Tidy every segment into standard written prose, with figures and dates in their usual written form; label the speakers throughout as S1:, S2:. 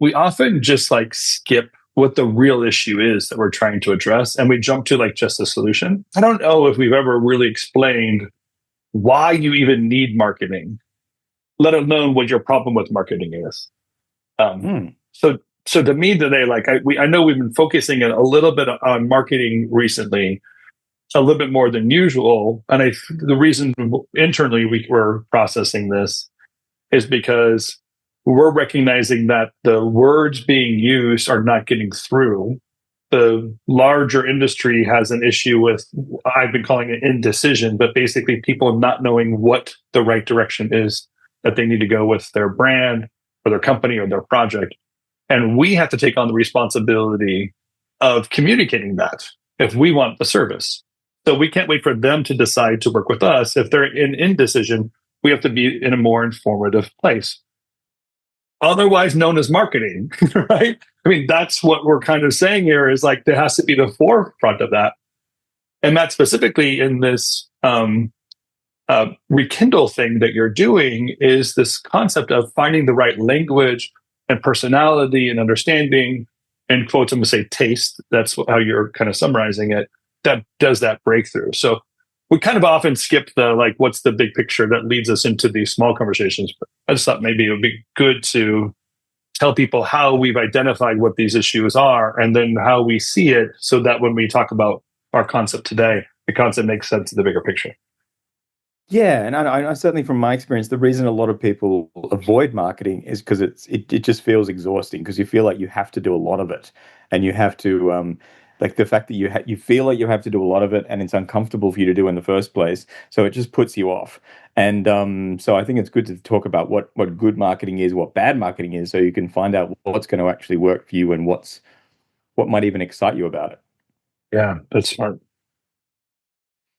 S1: we often just like skip what the real issue is that we're trying to address, and we jump to like just a solution. I don't know if we've ever really explained why you even need marketing, let alone what your problem with marketing is. So to me today, like I know we've been focusing a little bit on marketing recently, a little bit more than usual. And the reason internally we're processing this is because we're recognizing that the words being used are not getting through. The larger industry has an issue with, I've been calling it indecision, but basically people not knowing what the right direction is that they need to go with their brand or their company or their project. And we have to take on the responsibility of communicating that if we want the service. So we can't wait for them to decide to work with us. If they're in indecision, we have to be in a more informative place. Otherwise known as marketing, right? I mean, that's what we're kind of saying here is like, there has to be the forefront of that. And that specifically in this rekindle thing that you're doing is this concept of finding the right language and personality and understanding, and quotes, I'm going to say taste. That's how you're kind of summarizing it. That does that breakthrough. So we kind of often skip the, like, what's the big picture that leads us into these small conversations. But I just thought maybe it would be good to tell people how we've identified what these issues are and then how we see it, so that when we talk about our concept today, the concept makes sense in the bigger picture.
S2: Yeah, and I certainly, from my experience, the reason a lot of people avoid marketing is because it just feels exhausting, because you feel like you have to do a lot of it, and you have to like the fact that you feel like you have to do a lot of it, and it's uncomfortable for you to do in the first place, so it just puts you off. And so I think it's good to talk about what good marketing is, what bad marketing is, so you can find out what's going to actually work for you and what might even excite you about it.
S1: Yeah, that's smart.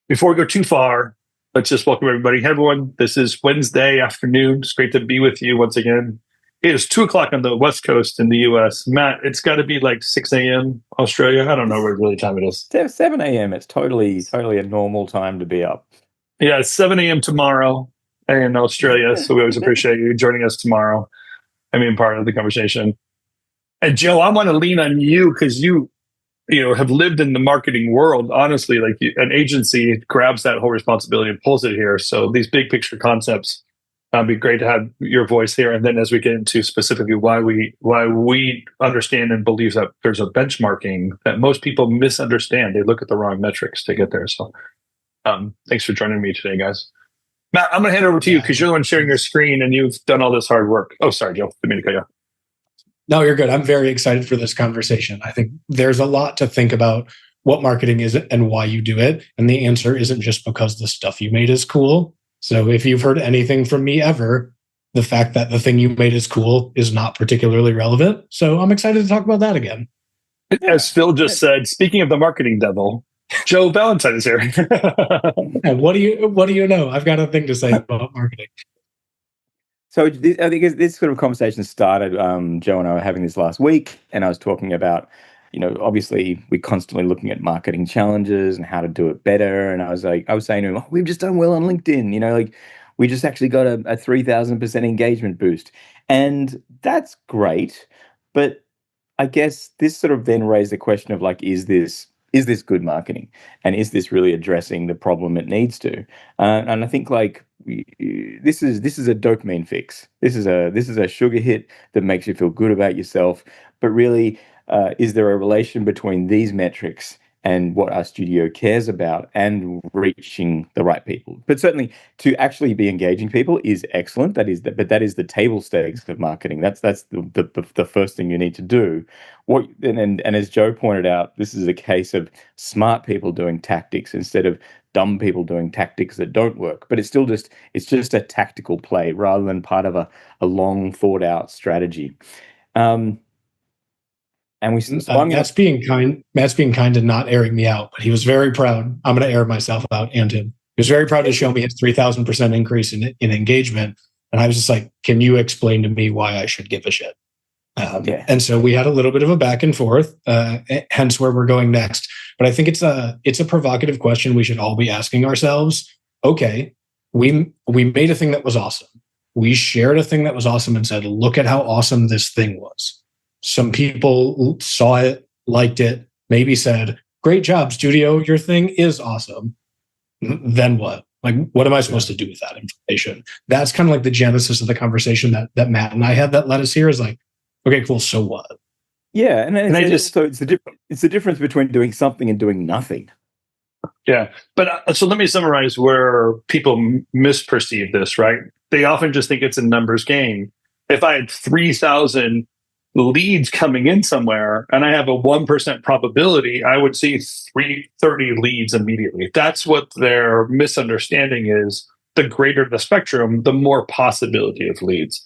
S1: Before we go too far, let's just welcome everybody. Hey, everyone, this is Wednesday afternoon. It's great to be with you once again. It is 2:00 on the West Coast in the US. Matt, it's got to be like 6 a.m. Australia. I don't know what really time it is.
S2: 7 a.m. It's totally a normal time to be up.
S1: Yeah, it's 7 a.m. tomorrow in Australia. So we always appreciate you joining us tomorrow and being part of the conversation. And Joe, I want to lean on you because you have lived in the marketing world. Honestly, like an agency grabs that whole responsibility and pulls it here. So these big picture concepts, it'd be great to have your voice here. And then as we get into specifically why we understand and believe that there's a benchmarking that most people misunderstand. They look at the wrong metrics to get there. So thanks for joining me today, guys. Matt, I'm going to hand it over to you because you're the one sharing your screen and you've done all this hard work. Oh, sorry, Joe. Didn't mean to cut you off.
S3: No, you're good. I'm very excited for this conversation. I think there's a lot to think about what marketing is and why you do it. And the answer isn't just because the stuff you made is cool. So if you've heard anything from me ever, the fact that the thing you made is cool is not particularly relevant. So I'm excited to talk about that again.
S1: As Phil just said, speaking of the marketing devil, Joe Valentine is here.
S3: And what do you know? I've got a thing to say about marketing.
S2: So I think this sort of conversation started, Joe and I were having this last week, and I was talking about, obviously we're constantly looking at marketing challenges and how to do it better. And I was saying to him, we've just done well on LinkedIn, we just actually got a 3,000% engagement boost. And that's great. But I guess this sort of then raised the question of like, is this good marketing? And is this really addressing the problem it needs to? And I think like, this is a dopamine fix. This is a sugar hit that makes you feel good about yourself. But really, is there a relation between these metrics and what our studio cares about and reaching the right people? But certainly, to actually be engaging people is excellent. That is the table stakes of marketing. That's the first thing you need to do. And as Joe pointed out, this is a case of smart people doing tactics instead of dumb people doing tactics that don't work. But it's just a tactical play rather than part of a long thought out strategy. And
S3: Matt's being kind and not airing me out, but he was very proud. I'm going to air myself out and him. He was very proud to show me his 3,000% increase in engagement. And I was just like, can you explain to me why I should give a shit? And so we had a little bit of a back and forth, hence where we're going next. But I think it's a provocative question we should all be asking ourselves. Okay, we made a thing that was awesome. We shared a thing that was awesome and said, look at how awesome this thing was. Some people saw it, liked it, maybe said, great job, Studio, your thing is awesome. Then what? Like, what am I supposed to do with that information? That's kind of like the genesis of the conversation that Matt and I had that led us here is like, okay, cool, so what?
S2: Yeah, and it's the difference between doing something and doing nothing.
S1: Yeah, but so let me summarize where people misperceive this, right? They often just think it's a numbers game. If I had 3,000 leads coming in somewhere and I have a 1% probability, I would see 330 leads immediately. That's what their misunderstanding is. The greater the spectrum, the more possibility of leads.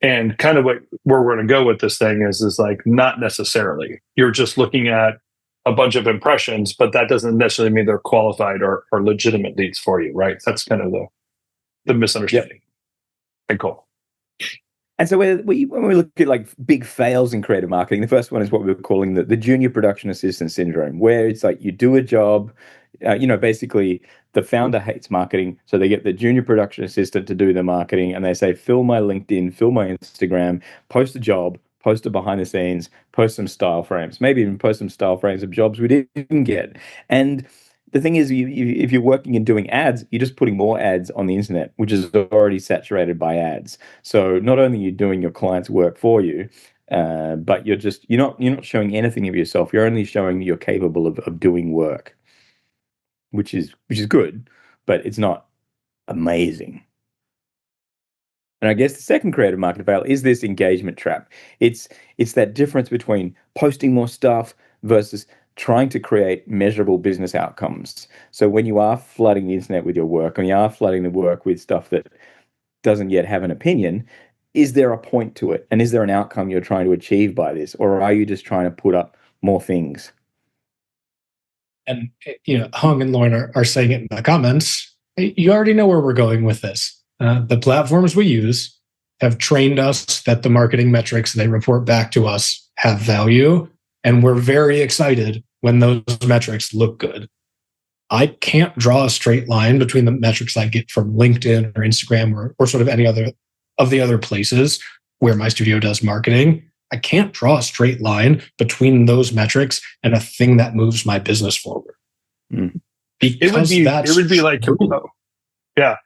S1: And kind of where we're going to go with this thing is like, not necessarily. You're just looking at a bunch of impressions, but that doesn't necessarily mean they're qualified or legitimate leads for you, right? That's kind of the misunderstanding. Okay, cool.
S2: And so when we look at like big fails in creative marketing, the first one is what we're calling the junior production assistant syndrome, where it's like you do a job, basically the founder hates marketing, so they get the junior production assistant to do the marketing, and they say, fill my LinkedIn, fill my Instagram, post a job, post it behind the scenes, post some style frames, maybe even post some style frames of jobs we didn't get. And the thing is, if you're working and doing ads, you're just putting more ads on the internet, which is already saturated by ads. So not only are you doing your client's work for you, but you're not showing anything of yourself. You're only showing you're capable of doing work, which is good, but it's not amazing. And I guess the second creative marketing fail is this engagement trap. It's that difference between posting more stuff versus trying to create measurable business outcomes. So when you are flooding the internet with your work, and you are flooding the work with stuff that doesn't yet have an opinion, is there a point to it? And is there an outcome you're trying to achieve by this? Or are you just trying to put up more things?
S3: And, Hung and Lauren are saying it in the comments. You already know where we're going with this. The platforms we use have trained us that the marketing metrics they report back to us have value. And we're very excited when those metrics look good. I can't draw a straight line between the metrics I get from LinkedIn or Instagram or sort of any other of the other places where my studio does marketing. I can't draw a straight line between those metrics and a thing that moves my business forward. Because
S1: it would be like,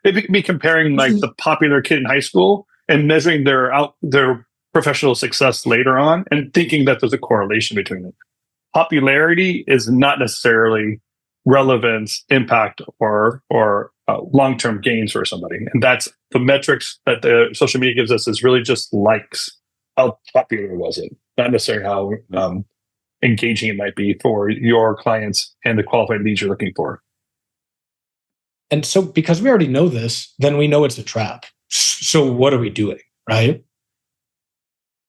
S1: it'd be comparing like the popular kid in high school and measuring their professional success later on and thinking that there's a correlation between them. Popularity is not necessarily relevance, impact, or long-term gains for somebody. And that's the metrics that the social media gives us is really just likes. How popular was it? Not necessarily how engaging it might be for your clients and the qualified leads you're looking for.
S3: And so because we already know this, then we know it's a trap. So what are we doing, right?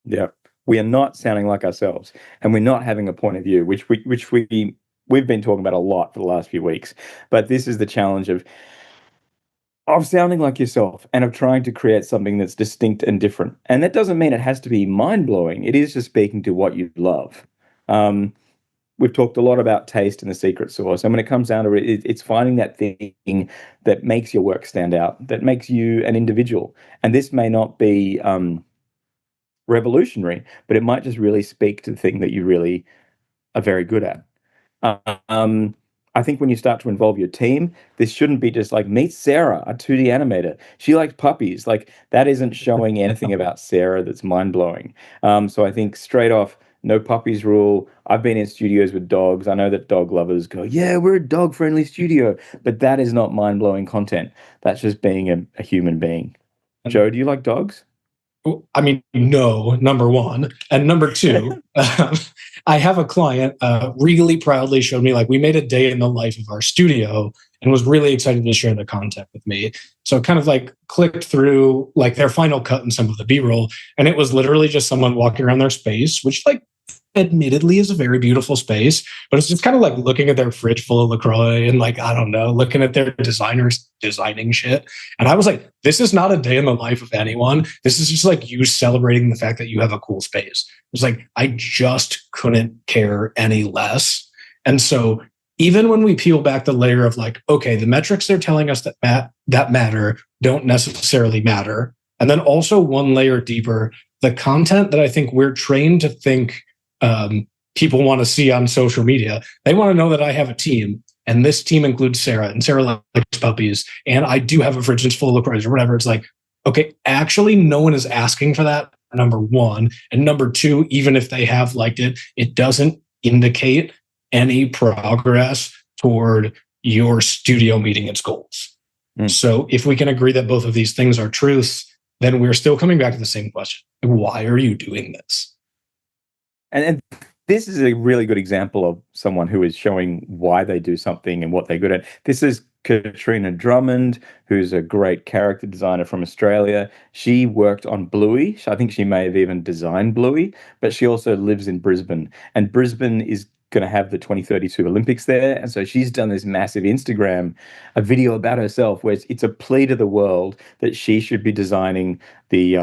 S2: Yeah, we are not sounding like ourselves, and we're not having a point of view, which we've been talking about a lot for the last few weeks. But this is the challenge of sounding like yourself and of trying to create something that's distinct and different. And that doesn't mean it has to be mind-blowing. It is just speaking to what you love. We've talked a lot about taste and the secret sauce. And when it comes down to it, it's finding that thing that makes your work stand out, that makes you an individual. And this may not be revolutionary, but it might just really speak to the thing that you really are very good at. I think when you start to involve your team, this shouldn't be just like, meet Sarah, a 2D animator. She likes puppies. Like, that isn't showing anything about Sarah that's mind-blowing. So I think straight off, no puppies rule. I've been in studios with dogs. I know that dog lovers go, yeah, we're a dog-friendly studio. But that is not mind-blowing content. That's just being a human being. Joe, do you like dogs?
S3: I mean, no, number one. And number two, I have a client really proudly showed me, like, we made a day in the life of our studio and was really excited to share the content with me. So kind of like clicked through like their final cut and some of the B-roll. And it was literally just someone walking around their space, which like admittedly is a very beautiful space, but it's just kind of like looking at their fridge full of LaCroix and like, I don't know, looking at their designers designing shit. And I was like, this is not a day in the life of anyone. This is just like you celebrating the fact that you have a cool space. It's like, I just couldn't care any less. And so even when we peel back the layer of like, okay, the metrics they're telling us that matter don't necessarily matter. And then also one layer deeper, the content that I think we're trained to think people want to see on social media. They want to know that I have a team, and this team includes Sarah, and Sarah likes puppies, and I do have a fridge that's full of LaCroix or whatever. It's like, okay, actually, no one is asking for that, number one. And number two, even if they have liked it, it doesn't indicate any progress toward your studio meeting its goals. So if we can agree that both of these things are truths, then we're still coming back to the same question. Why are you doing this?
S2: And this is a really good example of someone who is showing why they do something and what they're good at. This is Katrina Drummond, who's a great character designer from Australia. She worked on Bluey. I think she may have even designed Bluey, but she also lives in Brisbane. And Brisbane is going to have the 2032 Olympics there. And so she's done this massive a video about herself where it's a plea to the world that she should be designing the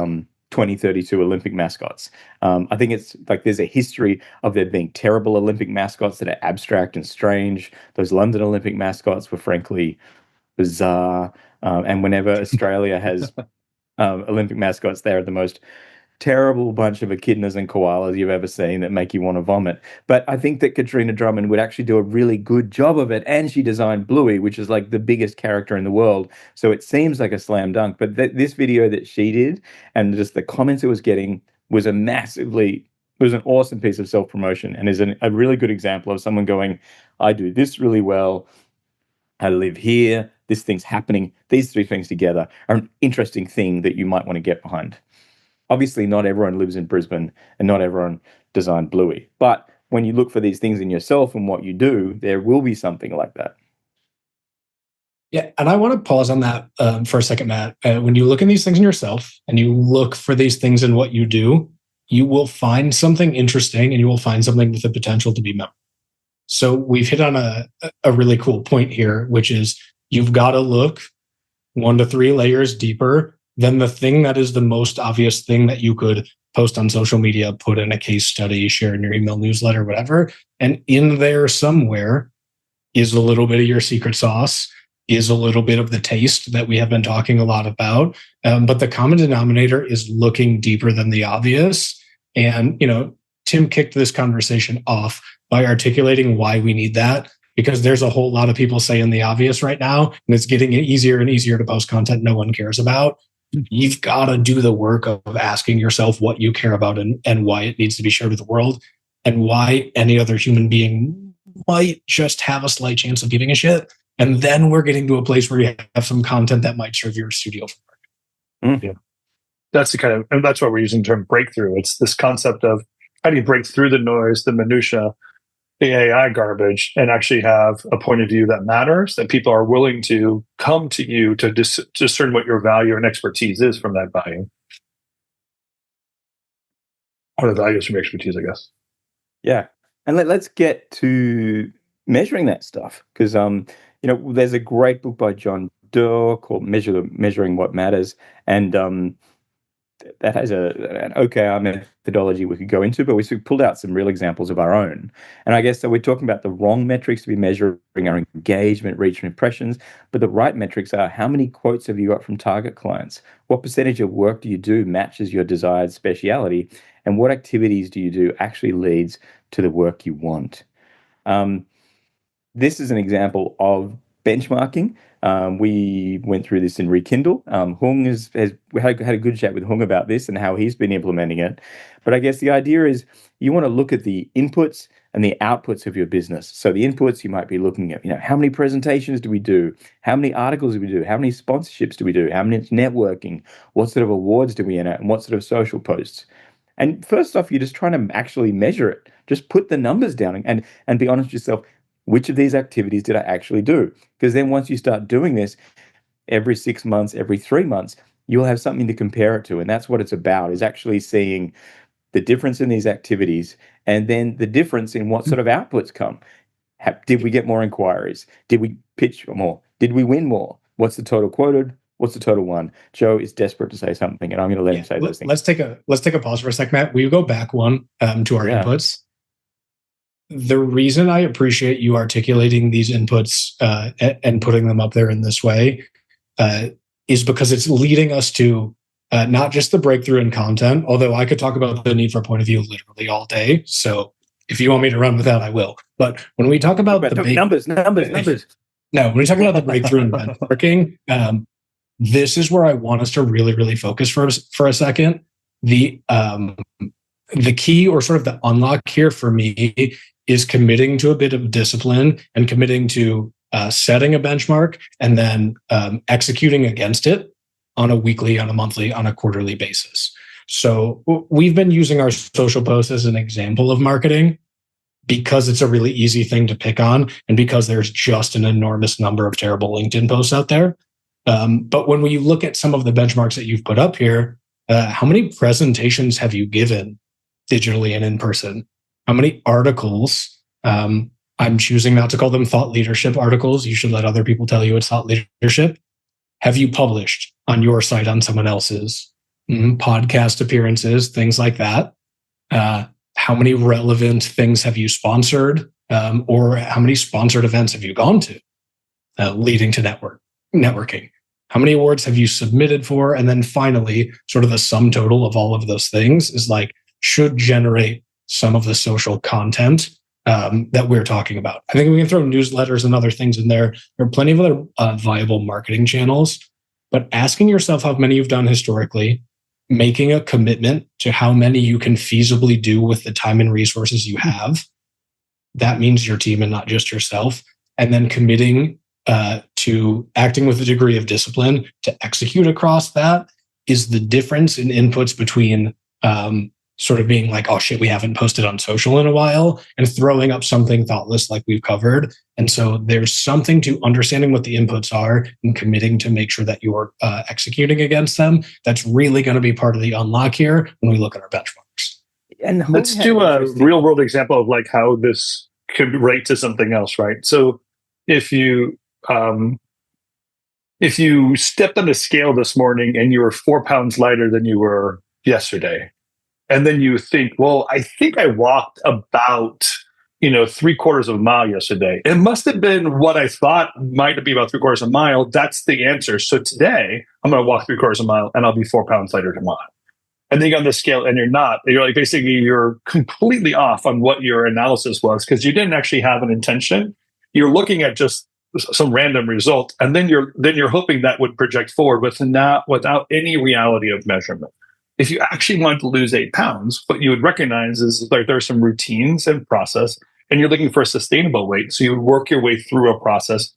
S2: 2032 Olympic mascots. I think it's like there's a history of there being terrible Olympic mascots that are abstract and strange. Those London Olympic mascots were frankly bizarre. And whenever Australia has Olympic mascots, they're the most terrible bunch of echidnas and koalas you've ever seen that make you want to vomit. But I think that Katrina Drummond would actually do a really good job of it. And she designed Bluey, which is like the biggest character in the world. So it seems like a slam dunk. But this video that she did and just the comments it was getting was an awesome piece of self-promotion and is a really good example of someone going, I do this really well. I live here. This thing's happening. These three things together are an interesting thing that you might want to get behind. Obviously, not everyone lives in Brisbane and not everyone designed Bluey. But when you look for these things in yourself and what you do, there will be something like that.
S3: Yeah, and I want to pause on that for a second, Matt. When you look in these things in yourself and you look for these things in what you do, you will find something interesting and you will find something with the potential to be memorable. So we've hit on a really cool point here, which is you've got to look 1 to 3 layers deeper than the thing that is the most obvious thing that you could post on social media, put in a case study, share in your email newsletter, whatever. And in there somewhere is a little bit of your secret sauce, is a little bit of the taste that we have been talking a lot about. But the common denominator is looking deeper than the obvious. And, Tim kicked this conversation off by articulating why we need that, because there's a whole lot of people saying the obvious right now, and it's getting easier and easier to post content no one cares about. You've got to do the work of asking yourself what you care about and why it needs to be shared with the world and why any other human being might just have a slight chance of giving a shit. And then we're getting to a place where you have some content that might serve your studio.
S1: Yeah. That's that's why we're using the term breakthrough. It's this concept of how do you break through the noise, the minutia, the AI garbage, and actually have a point of view that matters, that people are willing to come to you to discern what your value and expertise is from that value. Or the values from expertise, I guess.
S2: Yeah. And let's get to measuring that stuff. Because, there's a great book by John Doerr called Measuring What Matters. And that has an OKR methodology we could go into, but we pulled out some real examples of our own. And I guess so we're talking about the wrong metrics to be measuring our engagement, reach, and impressions, but the right metrics are how many quotes have you got from target clients? What percentage of work do you do matches your desired speciality? And what activities do you do actually leads to the work you want? This is an example of benchmarking. We went through this in Rekindle. Hung we had a good chat with Hung about this and how he's been implementing it. But I guess the idea is you want to look at the inputs and the outputs of your business. So the inputs, you might be looking at, how many presentations do we do? How many articles do we do? How many sponsorships do we do? How many networking? What sort of awards do we enter? And what sort of social posts? And first off, you're just trying to actually measure it. Just put the numbers down and be honest with yourself. Which of these activities did I actually do? Because then once you start doing this every 6 months, every 3 months, you'll have something to compare it to. And that's what it's about, is actually seeing the difference in these activities and then the difference in what sort of outputs come. Did we get more inquiries? Did we pitch more? Did we win more? What's the total quoted? What's the total won? Joe is desperate to say something, and I'm going to let him say those things.
S3: Let's take a pause for a sec, Matt. Will you go back one to our inputs? The reason I appreciate you articulating these inputs and putting them up there in this way is because it's leading us to not just the breakthrough in content, although I could talk about the need for point of view literally all day. So if you want me to run with that, I will. But when we talk about the
S2: numbers. No,
S3: when we talk about the breakthrough in benchmarking, this is where I want us to really, really focus for a second. The key, or sort of the unlock here for me, is committing to a bit of discipline and committing to setting a benchmark and then executing against it on a weekly, on a monthly, on a quarterly basis. So we've been using our social posts as an example of marketing because it's a really easy thing to pick on and because there's just an enormous number of terrible LinkedIn posts out there. But when we look at some of the benchmarks that you've put up here, how many presentations have you given digitally and in person? How many articles? I'm choosing not to call them thought leadership articles. You should let other people tell you it's thought leadership. Have you published on your site, on someone else's? Podcast appearances, things like that. How many relevant things have you sponsored? Or how many sponsored events have you gone to leading to networking? How many awards have you submitted for? And then finally, sort of the sum total of all of those things is like, should generate some of the social content that we're talking about. I think we can throw newsletters and other things in there. There are plenty of other viable marketing channels, but asking yourself how many you've done historically, making a commitment to how many you can feasibly do with the time and resources you have. That means your team and not just yourself. And then committing to acting with a degree of discipline to execute across that is the difference in inputs between sort of being like, oh shit, we haven't posted on social in a while, and throwing up something thoughtless like we've covered. And so there's something to understanding what the inputs are and committing to make sure that you're executing against them. That's really going to be part of the unlock here when we look at our benchmarks.
S1: And let's do a real world example of like how this could relate to something else, right? So if you stepped on a scale this morning and you were 4 pounds lighter than you were yesterday, and then you think, well, I think I walked about, 3/4 of a mile yesterday. It must have been what I thought might be about 3/4 of a mile. That's the answer. So today I'm going to walk 3/4 of a mile and I'll be 4 pounds lighter tomorrow. And then you go on the scale and you're not. You're like, basically, you're completely off on what your analysis was because you didn't actually have an intention. You're looking at just some random result, and then you're hoping that would project forward without any reality of measurement. If you actually want to lose 8 pounds, what you would recognize is like there are some routines and process, and you're looking for a sustainable weight. So you would work your way through a process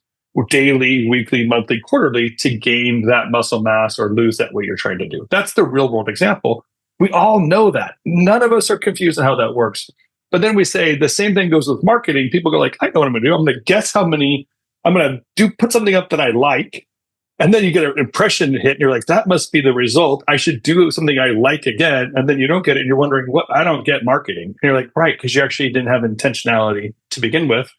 S1: daily, weekly, monthly, quarterly to gain that muscle mass or lose that weight you're trying to do. That's the real world example. We all know that. None of us are confused on how that works. But then we say the same thing goes with marketing. People go like, I know what I'm going to do. I'm going to guess how many. I'm going to put something up that I like. And then you get an impression hit and you're like, that must be the result. I should do something I like again. And then you don't get it. And you're wondering, what? I don't get marketing. And you're like, right, because you actually didn't have intentionality to begin with,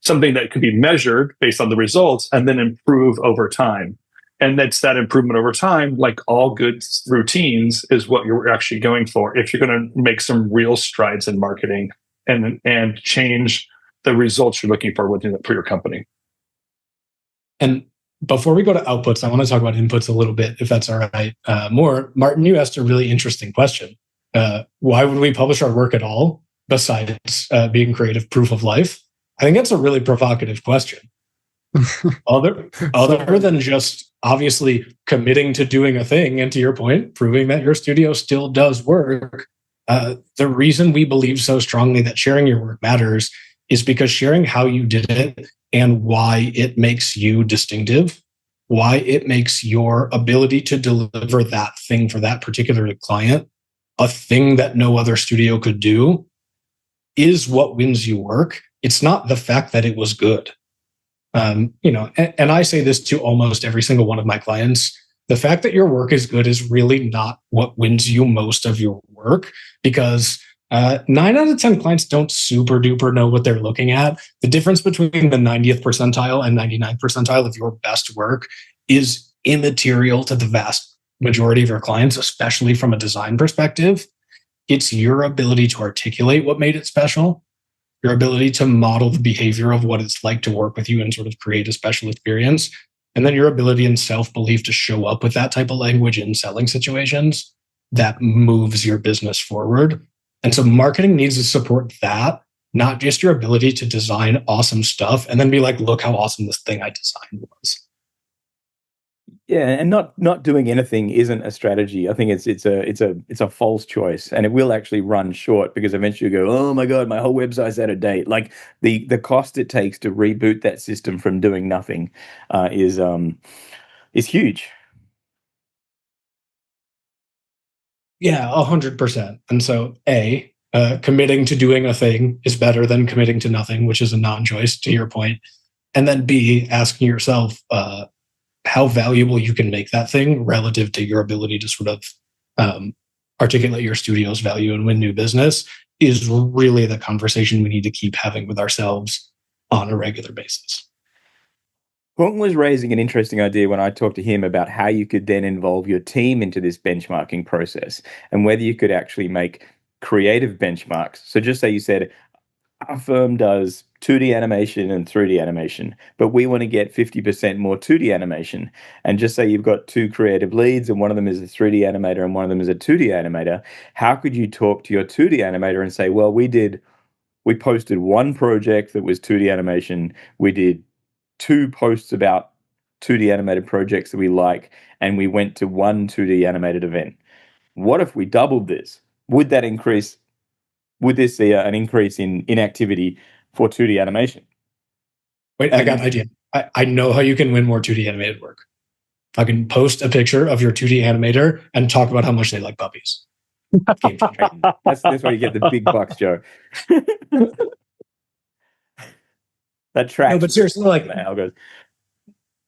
S1: something that could be measured based on the results and then improve over time. And that's that improvement over time, like all good routines, is what you're actually going for. If you're going to make some real strides in marketing and change the results you're looking for for your company.
S3: And before we go to outputs, I want to talk about inputs a little bit, if that's all right. Martin, you asked a really interesting question. Why would we publish our work at all besides being creative proof of life? I think that's a really provocative question. Other than just obviously committing to doing a thing, and to your point, proving that your studio still does work, the reason we believe so strongly that sharing your work matters is because sharing how you did it and why it makes you distinctive, why it makes your ability to deliver that thing for that particular client a thing that no other studio could do, is what wins you work. It's not the fact that it was good. And I say this to almost every single one of my clients. The fact that your work is good is really not what wins you most of your work, because 9 out of 10 clients don't super duper know what they're looking at. The difference between the 90th percentile and 99th percentile of your best work is immaterial to the vast majority of your clients, especially from a design perspective. It's your ability to articulate what made it special, your ability to model the behavior of what it's like to work with you and sort of create a special experience. and then your ability and self-belief to show up with that type of language in selling situations, that moves your business forward. And so marketing needs to support that, not just your ability to design awesome stuff and then be like, look how awesome this thing I designed was.
S2: Yeah, and not doing anything isn't a strategy. I think it's a false choice, and it will actually run short because eventually you go, oh my god, my whole website's out of date. Like the cost it takes to reboot that system from doing nothing is huge.
S3: Yeah, 100%. And so, committing to doing a thing is better than committing to nothing, which is a non-choice, to your point. And then B, asking yourself how valuable you can make that thing relative to your ability to sort of articulate your studio's value and win new business is really the conversation we need to keep having with ourselves on a regular basis.
S2: Hong was raising an interesting idea when I talked to him about how you could then involve your team into this benchmarking process and whether you could actually make creative benchmarks. So just say you said, our firm does 2D animation and 3D animation, but we want to get 50% more 2D animation. And just say you've got two creative leads and one of them is a 3D animator and one of them is a 2D animator. How could you talk to your 2D animator and say, well, we posted one project that was 2D animation. We did 2 posts about 2D animated projects that we like, and we went to one 2D animated event. What if we doubled this? Would this see an increase in activity for 2D animation?
S3: Wait, I got an idea. I know how you can win more 2D animated work. I can post a picture of your 2D animator and talk about how much they like puppies.
S2: That's where you get the big bucks, Joe. That tracks.
S3: No, but seriously, like
S2: algos.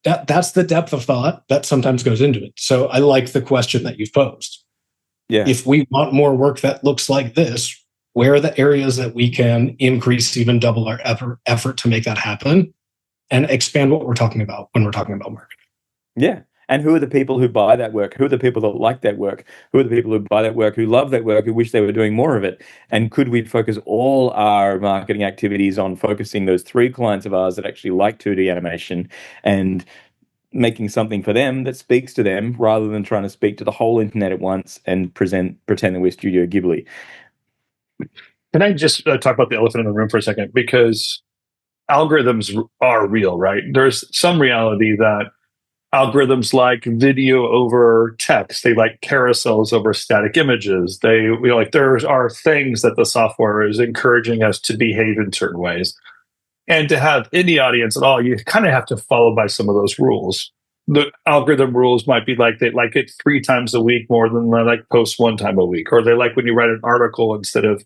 S3: That's the depth of thought that sometimes goes into it. So I like the question that you've posed.
S2: Yeah.
S3: If we want more work that looks like this, where are the areas that we can increase, even double our effort to make that happen and expand what we're talking about when we're talking about marketing?
S2: Yeah. And who are the people who buy that work? Who are the people that like that work? Who are the people who buy that work, who love that work, who wish they were doing more of it? And could we focus all our marketing activities on focusing those 3 clients of ours that actually like 2D animation and making something for them that speaks to them rather than trying to speak to the whole internet at once and pretend that we're Studio Ghibli?
S1: Can I just talk about the elephant in the room for a second? Because algorithms are real, right? There's some reality that algorithms like video over text. They like carousels over static images. There are things that the software is encouraging us to behave in certain ways. And to have any audience at all, you kind of have to follow by some of those rules. The algorithm rules might be like they like it 3 times a week more than they like post 1 time a week, or they like when you write an article instead of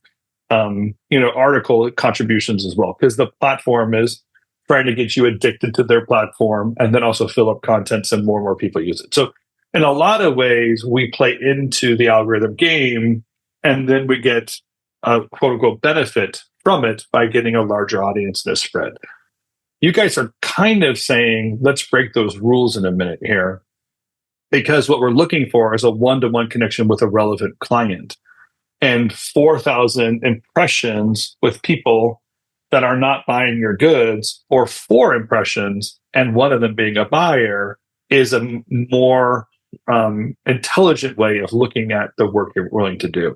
S1: article contributions as well, because the platform is trying to get you addicted to their platform and then also fill up content so more and more people use it. So in a lot of ways, we play into the algorithm game and then we get a quote unquote benefit from it by getting a larger audience and a spread. You guys are kind of saying, let's break those rules in a minute here, because what we're looking for is a one-to-one connection with a relevant client. And 4,000 impressions with people that are not buying your goods, or 4 impressions and one of them being a buyer, is a more intelligent way of looking at the work you're willing to do.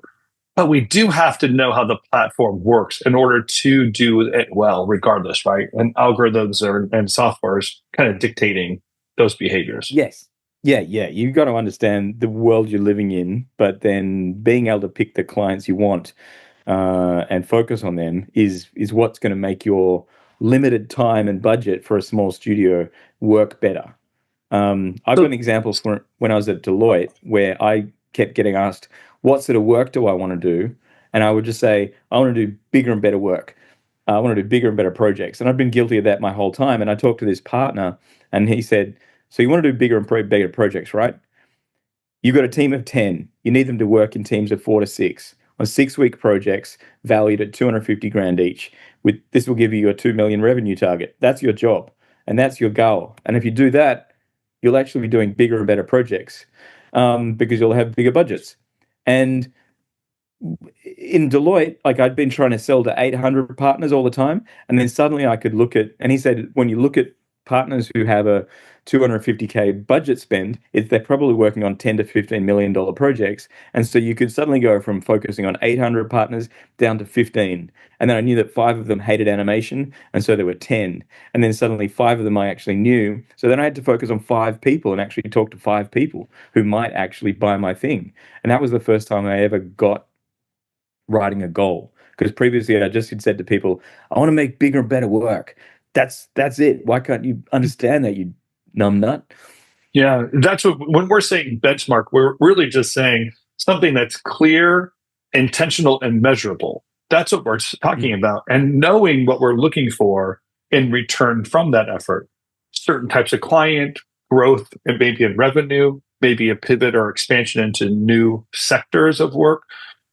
S1: But we do have to know how the platform works in order to do it well, regardless, right? And algorithms and software is kind of dictating those behaviors.
S2: Yes. Yeah. You've got to understand the world you're living in, but then being able to pick the clients you want and focus on them is what's going to make your limited time and budget for a small studio work better. I've got an example for when I was at Deloitte where I kept getting asked, what sort of work do I want to do? And I would just say, I want to do bigger and better work. I want to do bigger and better projects. And I've been guilty of that my whole time. And I talked to this partner and he said, so you want to do bigger and better projects, right? You've got a team of 10. You need them to work in teams of 4 to 6 on 6-week projects valued at 250 grand each. This will give you a 2 million revenue target. That's your job. And that's your goal. And if you do that, you'll actually be doing bigger and better projects because you'll have bigger budgets. And in Deloitte, like I'd been trying to sell to 800 partners all the time. And then suddenly I could look at, and he said, when you look at partners who have a $250K budget spend, they're probably working on $10 to $15 million projects. And so you could suddenly go from focusing on 800 partners down to 15. And then I knew that 5 of them hated animation, and so there were 10. And then suddenly 5 of them I actually knew. So then I had to focus on 5 people and actually talk to 5 people who might actually buy my thing. And that was the first time I ever got writing a goal. Because previously I just had said to people, I want to make bigger and better work. That's it. Why can't you understand that, you numbnut?
S1: Yeah, that's what, when we're saying benchmark, we're really just saying something that's clear, intentional, and measurable. That's what we're talking about. And knowing what we're looking for in return from that effort. Certain types of client growth, and maybe in revenue, maybe a pivot or expansion into new sectors of work.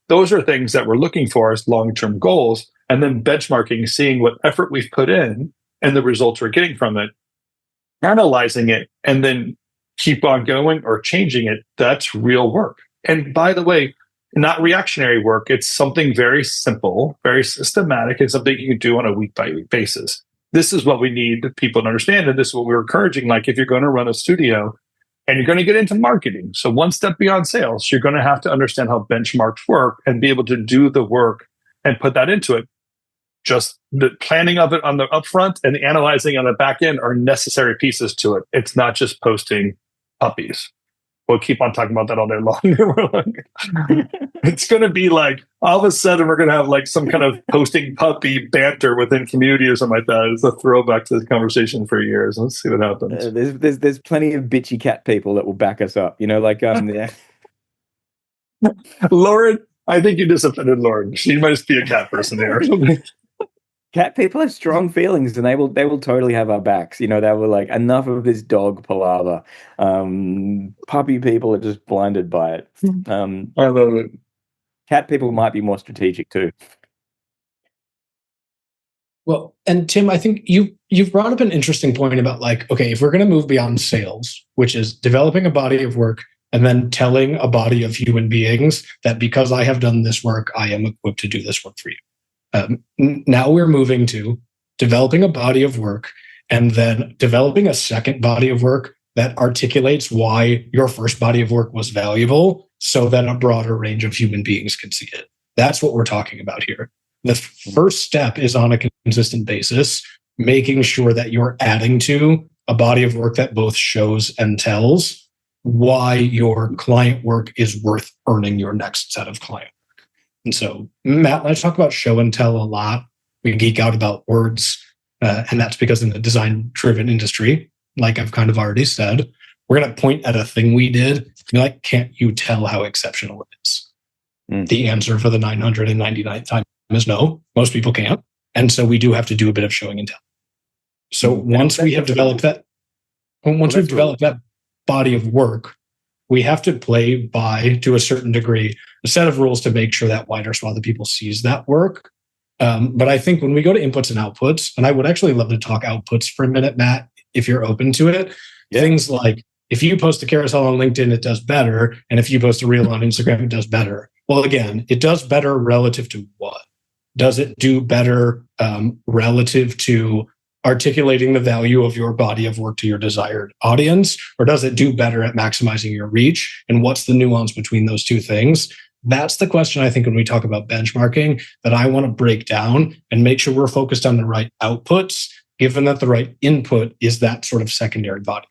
S1: Those are things that we're looking for as long-term goals. And then benchmarking, seeing what effort we've put in and the results we're getting from it, analyzing it, and then keep on going or changing it. That's real work. And by the way, not reactionary work. It's something very simple, very systematic, and something you can do on a week-by-week basis. This is what we need people to understand, and this is what we're encouraging. Like if you're going to run a studio and you're going to get into marketing, so one step beyond sales, you're going to have to understand how benchmarks work and be able to do the work and put that into it. Just the planning of it on the upfront and the analyzing on the back end are necessary pieces to it. It's not just posting puppies. We'll keep on talking about that all day long. It's going to be like, all of a sudden, we're going to have like some kind of posting puppy banter within community or something like that. It's a throwback to the conversation for years. Let's see what happens.
S2: There's plenty of bitchy cat people that will back us up. You know, like yeah.
S1: Lauren, I think you just offended Lauren. She must be a cat person there.
S2: Cat people have strong feelings, and they will totally have our backs. You know, they were like, enough of this dog palaver. Puppy people are just blinded by it.
S1: I love it.
S2: Cat people might be more strategic too.
S3: Well, and Tim, I think you've brought up an interesting point about like, okay, if we're going to move beyond sales, which is developing a body of work and then telling a body of human beings that because I have done this work, I am equipped to do this work for you. Now we're moving to developing a body of work and then developing a second body of work that articulates why your first body of work was valuable so that a broader range of human beings can see it. That's what we're talking about here. The first step is on a consistent basis, making sure that you're adding to a body of work that both shows and tells why your client work is worth earning your next set of clients. And so Matt and I talk about show and tell a lot. We geek out about words, and that's because in the design-driven industry, like I've kind of already said, we're going to point at a thing we did and be like, can't you tell how exceptional it is? The answer for the 999th time is no. Most people can't. And so we do have to do a bit of showing and tell. So once we have developed that, we've developed that body of work, we have to play by, to a certain degree, a set of rules to make sure that wider swath of people sees that work. But I think when we go to inputs and outputs, and I would actually love to talk outputs for a minute, Matt, if you're open to it. Yeah. Things like, if you post a carousel on LinkedIn, it does better. And if you post a reel on Instagram, it does better. Well, again, it does better relative to what? Does it do better relative to articulating the value of your body of work to your desired audience? Or does it do better at maximizing your reach? And what's the nuance between those two things? That's the question, I think, when we talk about benchmarking, that I want to break down and make sure we're focused on the right outputs, given that the right input is that sort of secondary body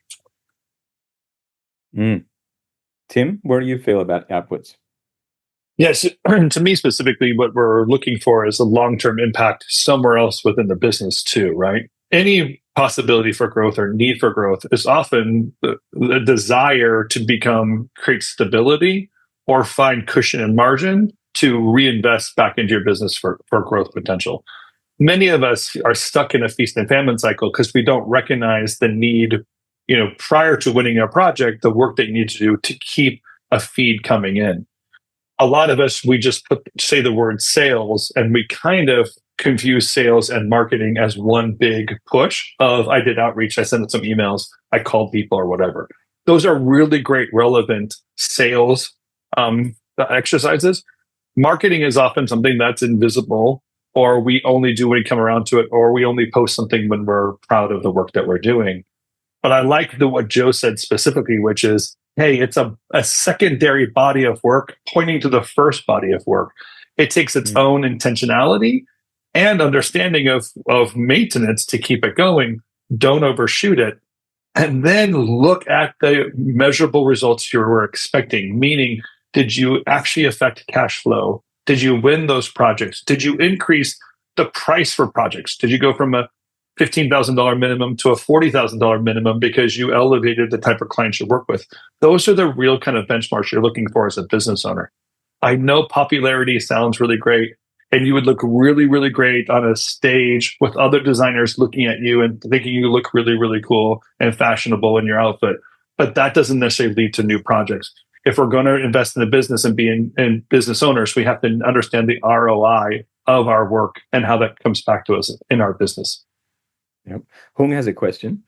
S3: of work.
S2: Tim, what do you feel about outputs?
S1: Yes, to me specifically, what we're looking for is a long-term impact somewhere else within the business too, right? Any possibility for growth or need for growth is often the desire to create stability or find cushion and margin to reinvest back into your business for growth potential. Many of us are stuck in a feast and famine cycle because we don't recognize the need, prior to winning a project, the work that you need to do to keep a feed coming in. A lot of us, we just say the word sales, and we kind of confuse sales and marketing as one big push of, I did outreach, I sent some emails, I called people or whatever. Those are really great, relevant sales exercises. Marketing is often something that's invisible or we only do when we come around to it, or we only post something when we're proud of the work that we're doing. But I like what Joe said specifically, which is, hey, it's a secondary body of work pointing to the first body of work. It takes its own intentionality and understanding of maintenance to keep it going. Don't overshoot it. And then look at the measurable results you were expecting, meaning, did you actually affect cash flow? Did you win those projects? Did you increase the price for projects? Did you go from a $15,000 minimum to a $40,000 minimum because you elevated the type of clients you work with? Those are the real kind of benchmarks you're looking for as a business owner. I know popularity sounds really great, and you would look really, really great on a stage with other designers looking at you and thinking you look really, really cool and fashionable in your outfit. But that doesn't necessarily lead to new projects. If we're going to invest in a business and be in business owners, we have to understand the ROI of our work and how that comes back to us in our business.
S2: Yep. Hung has a question.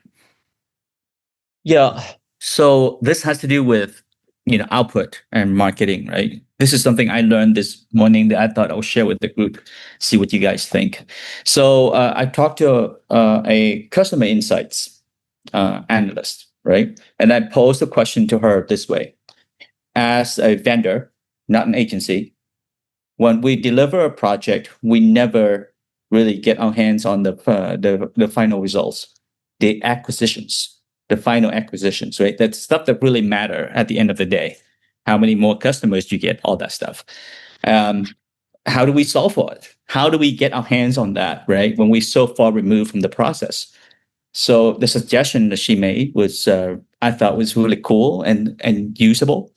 S4: Yeah. So this has to do with, output and marketing, right? This is something I learned this morning that I thought I'll share with the group, see what you guys think. So I talked to a customer insights analyst, right? And I posed a question to her this way. As a vendor, not an agency, when we deliver a project, we never really get our hands on the final results, the final acquisitions, right? That's stuff that really matter at the end of the day. How many more customers you get, all that stuff. How do we solve for it? How do we get our hands on that, right? When we're so far removed from the process. So the suggestion that she made was, I thought was really cool and usable.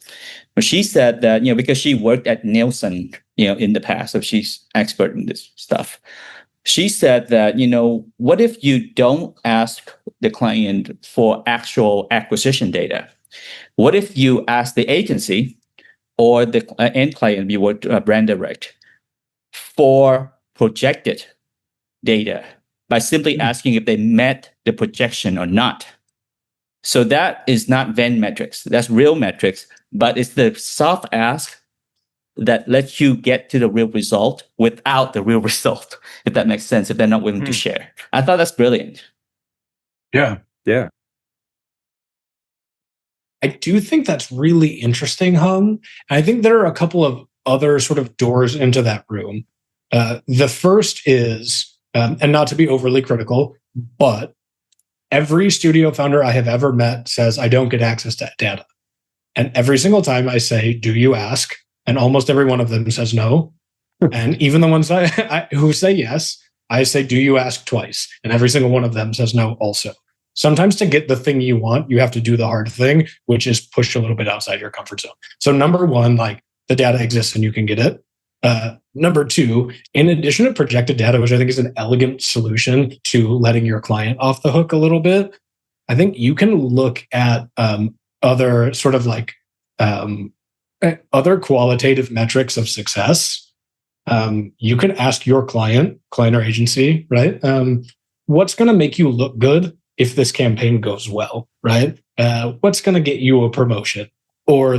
S4: But she said that, because she worked at Nielsen, in the past, so she's expert in this stuff. She said that, what if you don't ask the client for actual acquisition data? What if you ask the agency or the end client, you work brand direct, for projected data by simply asking if they met the projection or not? So that is not Venn metrics. That's real metrics, but it's the soft ask that lets you get to the real result without the real result, if that makes sense, if they're not willing to share. I thought that's brilliant.
S1: Yeah.
S3: I do think that's really interesting, Hung. I think there are a couple of other sort of doors into that room. The first is, and not to be overly critical, but every studio founder I have ever met says, I don't get access to data. And every single time I say, do you ask? And almost every one of them says no. And even the ones who say yes, I say, do you ask twice? And every single one of them says no also. Sometimes to get the thing you want, you have to do the hard thing, which is push a little bit outside your comfort zone. So number one, the data exists and you can get it. Number two, in addition to projected data, which I think is an elegant solution to letting your client off the hook a little bit, I think you can look at other sort of other qualitative metrics of success. You can ask your client or agency, right? What's going to make you look good if this campaign goes well, right? What's going to get you a promotion? Or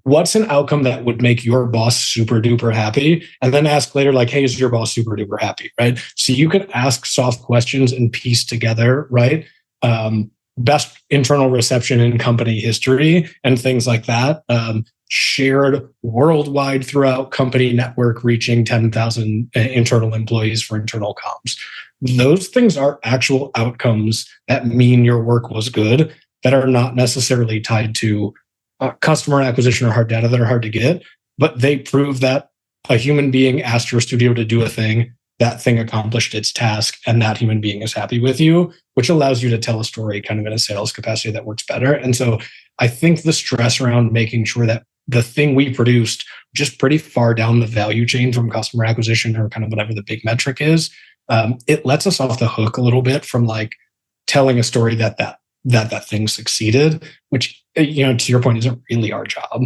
S3: what's an outcome that would make your boss super duper happy? And then ask later, hey, is your boss super duper happy, right? So you can ask soft questions and piece together, right? Best internal reception in company history and things like that, shared worldwide throughout company network, reaching 10,000 internal employees for internal comms. Those things are actual outcomes that mean your work was good, that are not necessarily tied to customer acquisition or hard data that are hard to get, but they prove that a human being asked your studio to do a thing, that thing accomplished its task, and that human being is happy with you, which allows you to tell a story kind of in a sales capacity that works better. And so I think the stress around making sure that the thing we produced just pretty far down the value chain from customer acquisition or kind of whatever the big metric is, it lets us off the hook a little bit from telling a story that thing succeeded, which, to your point, isn't really our job.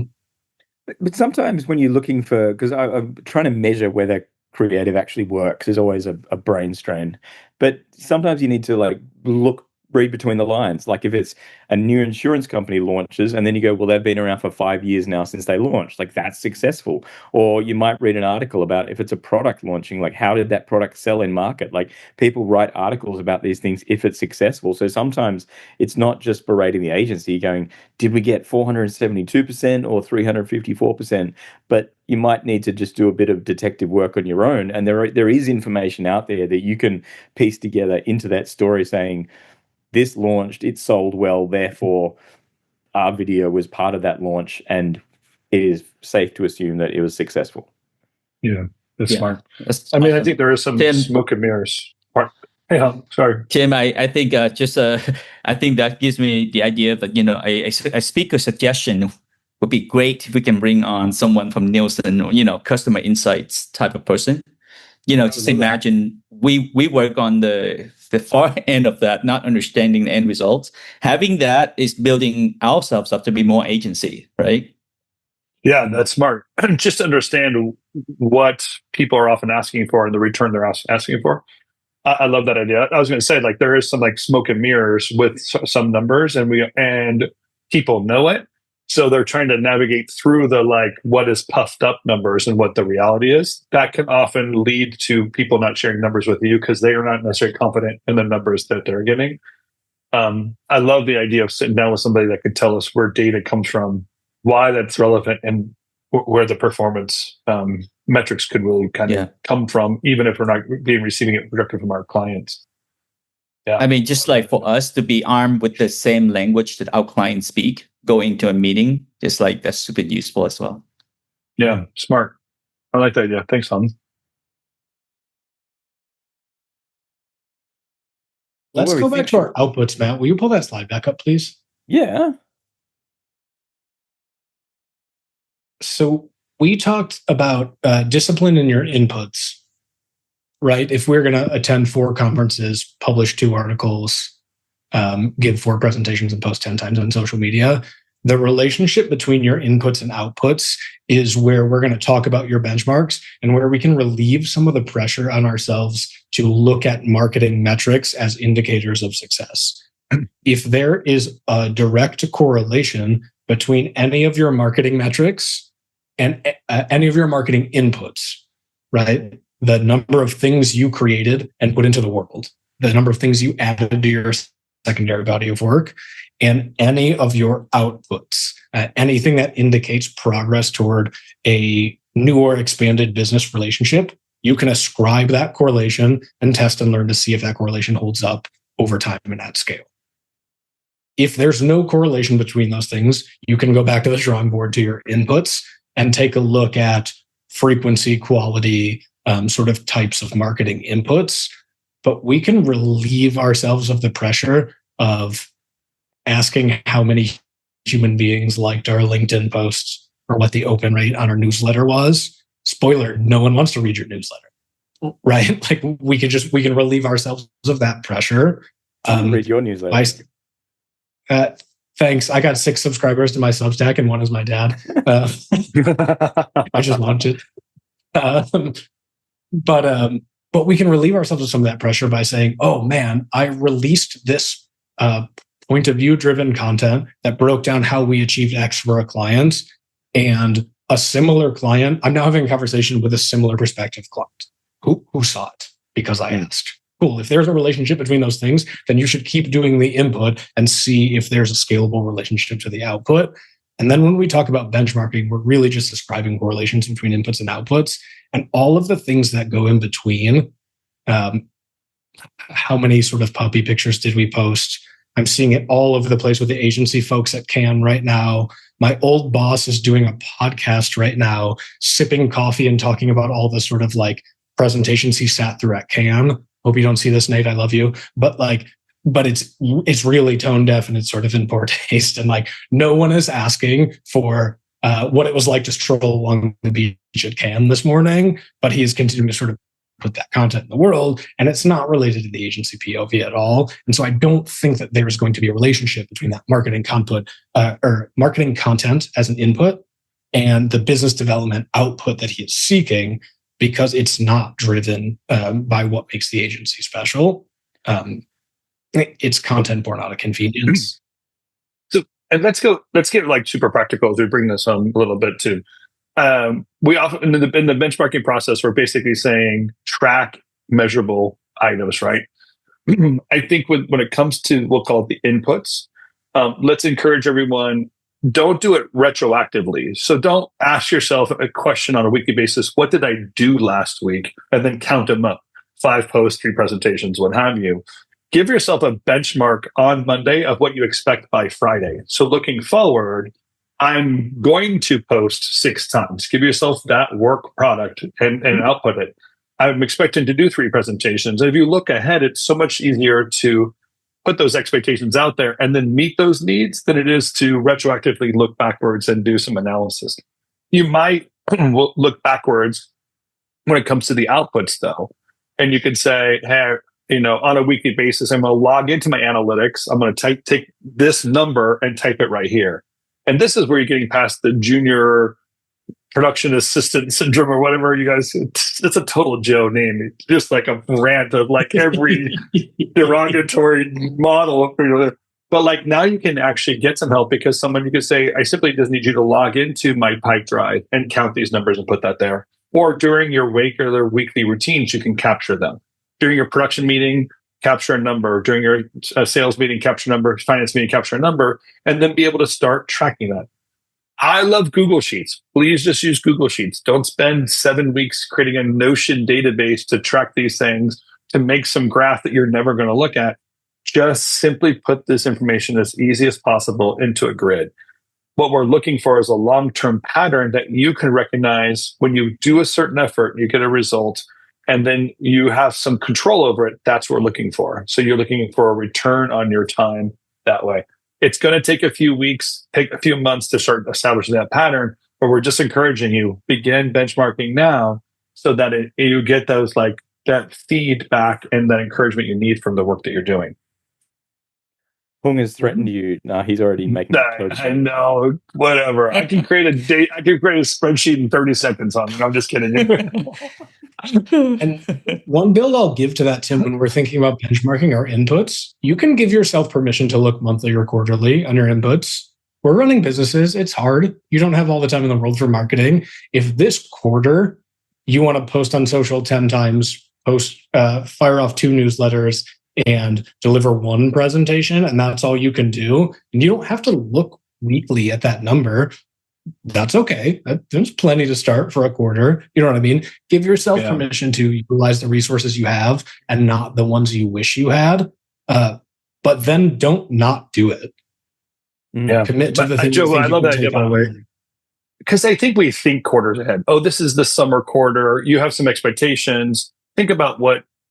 S2: But sometimes when you're looking for, because I'm trying to measure whether creative actually works, is always a brain strain. But sometimes you need to look read between the lines. Like if it's a new insurance company launches and then you go, well, they've been around for 5 years now since they launched, like that's successful. Or you might read an article about if it's a product launching, like how did that product sell in market? Like people write articles about these things if it's successful. So sometimes it's not just berating the agency going, did we get 472% or 354%? But you might need to just do a bit of detective work on your own. And there is information out there that you can piece together into that story saying, this launched, it sold well, therefore our video was part of that launch, and it is safe to assume that it was successful.
S1: Yeah, that's smart.
S4: That's
S1: I mean, I
S4: awesome.
S1: think there is some
S4: Tim,
S1: smoke and mirrors. Hey, sorry.
S4: Tim, I think I think that gives me the idea that a speaker suggestion would be great if we can bring on someone from Nielsen or customer insights type of person. Just imagine we work on the far end of that, not understanding the end results. Having that is building ourselves up to be more agency, right?
S1: Yeah, that's smart. Just understand what people are often asking for and the return they're asking for. I love that idea. I was going to say, like, there is some like smoke and mirrors with some numbers, and people know it. So they're trying to navigate through the like what is puffed up numbers and what the reality is. That can often lead to people not sharing numbers with you because they are not necessarily confident in the numbers that they're getting. I love the idea of sitting down with somebody that could tell us where data comes from, why that's relevant, and where the performance metrics could really kind of come from, even if we're not receiving it directly from our clients. Yeah.
S4: I mean, just like for us to be armed with the same language that our clients speak, going to a meeting, just like that's super useful as well.
S1: Yeah, smart. I like that idea. Thanks, Hans.
S3: Let's go back to our outputs, Matt. Will you pull that slide back up, please?
S2: Yeah.
S3: So we talked about discipline in your inputs, right? If we're going to attend 4 conferences, publish 2 articles, give 4 presentations, and post 10 times on social media, the relationship between your inputs and outputs is where we're going to talk about your benchmarks and where we can relieve some of the pressure on ourselves to look at marketing metrics as indicators of success. If there is a direct correlation between any of your marketing metrics and any of your marketing inputs, right? The number of things you created and put into the world, the number of things you added to your secondary body of work, and any of your outputs, anything that indicates progress toward a new or expanded business relationship, you can ascribe that correlation and test and learn to see if that correlation holds up over time and at scale. If there's no correlation between those things, you can go back to the drawing board to your inputs and take a look at frequency, quality, sort of types of marketing inputs. But we can relieve ourselves of the pressure of asking how many human beings liked our LinkedIn posts or what the open rate on our newsletter was. Spoiler, no one wants to read your newsletter, right? Like we can relieve ourselves of that pressure.
S2: Read your newsletter.
S3: Thanks. I got 6 subscribers to my Substack and one is my dad. I just launched it. But we can relieve ourselves of some of that pressure by saying, oh man, I released this point of view driven content that broke down how we achieved X for a client, and a similar client, I'm now having a conversation with a similar perspective client who saw it because I asked. Cool. If there's a relationship between those things, then you should keep doing the input and see if there's a scalable relationship to the output. And then when we talk about benchmarking, we're really just describing correlations between inputs and outputs and all of the things that go in between. How many sort of puppy pictures did we post? I'm seeing it all over the place with the agency folks at Cannes right now. My old boss is doing a podcast right now, sipping coffee and talking about all the sort of like presentations he sat through at Cannes. Hope you don't see this, Nate. I love you. But it's really tone deaf and it's sort of in poor taste. And like no one is asking for what it was like to stroll along the beach at Cannes this morning, but he is continuing to sort of put that content in the world, and it's not related to the agency POV at all. And so I don't think that there's going to be a relationship between that marketing or marketing content as an input and the business development output that he is seeking, because it's not driven by what makes the agency special. And It's content born out of convenience.
S1: So, and let's get like super practical as we bring this home a little bit too. We often in the benchmarking process, we're basically saying track measurable items, right? I think when it comes to we'll call it the inputs, let's encourage everyone. Don't do it retroactively. So don't ask yourself a question on a weekly basis. What did I do last week? And then count them up. 5 posts, 3 presentations, what have you. Give yourself a benchmark on Monday of what you expect by Friday. So looking forward, I'm going to post 6 times. Give yourself that work product and output it. I'm expecting to do 3 presentations. And if you look ahead, it's so much easier to put those expectations out there and then meet those needs than it is to retroactively look backwards and do some analysis. You might look backwards when it comes to the outputs, though. And you could say, hey, on a weekly basis, I'm going to log into my analytics. I'm going to take this number and type it right here. And this is where you're getting past the junior production assistant syndrome or whatever you guys, it's a total Joe name. It's just like a rant of like every derogatory model. But like now you can actually get some help because you could say, I simply just need you to log into my Pipedrive and count these numbers and put that there. Or during your regular weekly routines, you can capture them. During your production meeting, capture a number. During your sales meeting, capture a number. Finance meeting, capture a number. And then be able to start tracking that. I love Google Sheets. Please just use Google Sheets. Don't spend 7 weeks creating a Notion database to track these things, to make some graph that you're never going to look at. Just simply put this information as easy as possible into a grid. What we're looking for is a long-term pattern that you can recognize when you do a certain effort, you get a result, and then you have some control over it. That's what we're looking for. So you're looking for a return on your time that way. It's going to take a few weeks, take a few months to start establishing that pattern, but we're just encouraging you, begin benchmarking now so that you get those like that feedback and that encouragement you need from the work that you're doing.
S2: Hung has threatened you. No, he's already making
S1: I know, whatever. I can create a spreadsheet in 30 seconds on it. I'm just kidding.
S3: And one build I'll give to that, Tim, when we're thinking about benchmarking our inputs, you can give yourself permission to look monthly or quarterly on your inputs. We're running businesses. It's hard. You don't have all the time in the world for marketing. If this quarter you want to post on social 10 times, fire off 2 newsletters, and deliver 1 presentation, and that's all you can do, and you don't have to look weekly at that number, that's okay. There's plenty to start for a quarter. You know what I mean? Give yourself permission to utilize the resources you have and not the ones you wish you had. But then don't not do it. Commit to the things.
S1: Joe, I love that idea, by the way. Because I think we think quarters ahead. Oh, this is the summer quarter. You have some expectations. Think about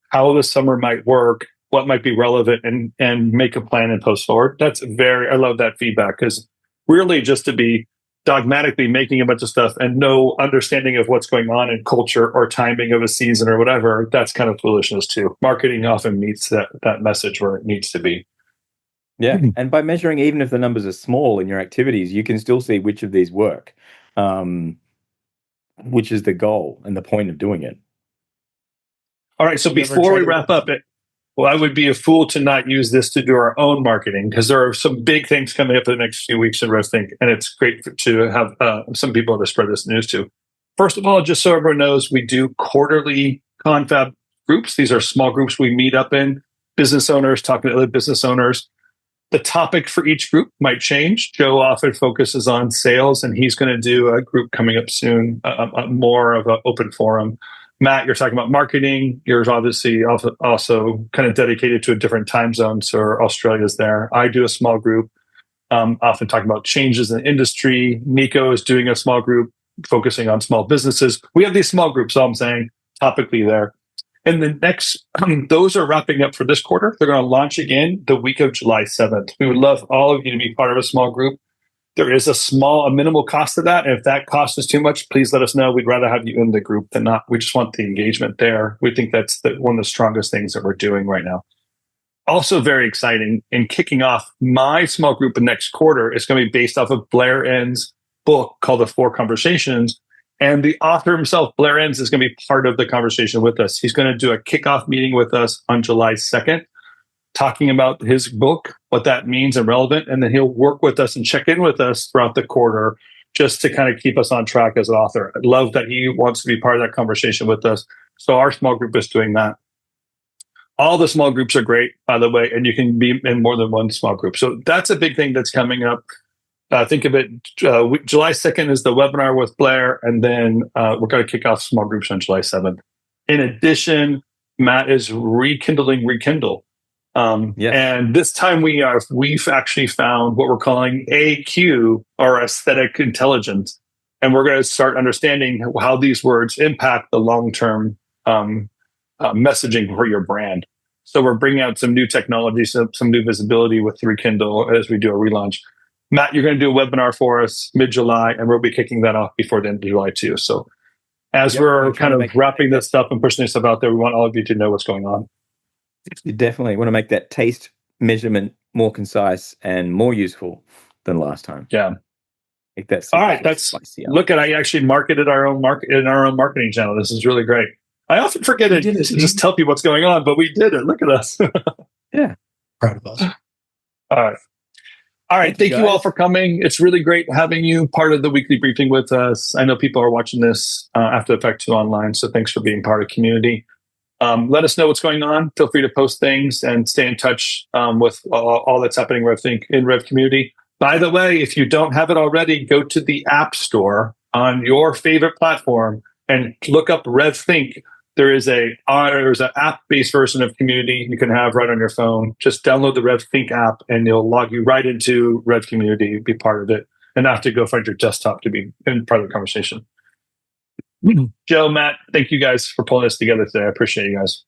S1: how the summer might work, what might be relevant, and make a plan and post forward. I love that feedback, because really just to be dogmatically making a bunch of stuff and no understanding of what's going on in culture or timing of a season or whatever, that's kind of foolishness too. Marketing often meets that message where it needs to be.
S2: Yeah. And by measuring, even if the numbers are small in your activities, you can still see which of these work, which is the goal and the point of doing it.
S1: All right. So before we wrap up, I would be a fool to not use this to do our own marketing, because there are some big things coming up in the next few weeks in RevThink, and it's great to have some people to spread this news to. First of all, just so everyone knows, we do quarterly confab groups. These are small groups we meet up in, business owners talking to other business owners. The topic for each group might change. Joe often focuses on sales, and he's going to do a group coming up soon, more of an open forum. Matt, you're talking about marketing. You're obviously also kind of dedicated to a different time zone, so Australia's there. I do a small group, often talking about changes in industry. Nico is doing a small group focusing on small businesses. We have these small groups, all I'm saying, topically there. And the next, those are wrapping up for this quarter. They're going to launch again the week of July 7th. We would love all of you to be part of a small group. There is a minimal cost to that. And if that cost is too much, please let us know. We'd rather have you in the group than not. We just want the engagement there. We think that's one of the strongest things that we're doing right now. Also very exciting, in kicking off my small group in next quarter is going to be based off of Blair Enns' book called The 4 Conversations. And the author himself, Blair Enns, is going to be part of the conversation with us. He's going to do a kickoff meeting with us on July 2nd talking about his book, what that means and relevant. And then he'll work with us and check in with us throughout the quarter just to kind of keep us on track as an author. I love that he wants to be part of that conversation with us. So our small group is doing that. All the small groups are great, by the way, and you can be in more than one small group. So that's a big thing that's coming up. Think of it, July 2nd is the webinar with Blair, and then we're going to kick off small groups on July 7th. In addition, Matt is rekindling Rekindle. And this time we've actually found what we're calling AQ, or aesthetic intelligence. And we're going to start understanding how these words impact the long-term messaging for your brand. So we're bringing out some new technology, some new visibility with Rekindle as we do a relaunch. Matt, you're going to do a webinar for us mid-July, and we'll be kicking that off before the end of July too. So as we're kind of wrapping this stuff and pushing this stuff out there, we want all of you to know what's going on.
S2: You definitely want to make that taste measurement more concise and more useful than last time.
S1: Yeah.
S2: Make that
S1: all right. Look at, I actually marketed our own marketing channel. This is really great. I often forget to just tell people what's going on, but we did it. Look at us.
S2: Yeah.
S3: Proud of us.
S1: All right. Thank you all for coming. It's really great having you part of the weekly briefing with us. I know people are watching this after the fact too online. So thanks for being part of the community. Let us know what's going on. Feel free to post things and stay in touch with all that's happening RevThink in RevCommunity. By the way, if you don't have it already, go to the App Store on your favorite platform and look up RevThink. There's an app-based version of Community you can have right on your phone. Just download the RevThink app and it'll log you right into RevCommunity, be part of it, and not have to go find your desktop to be in part of the conversation. Joe, Matt, thank you guys for pulling this together today. I appreciate you guys.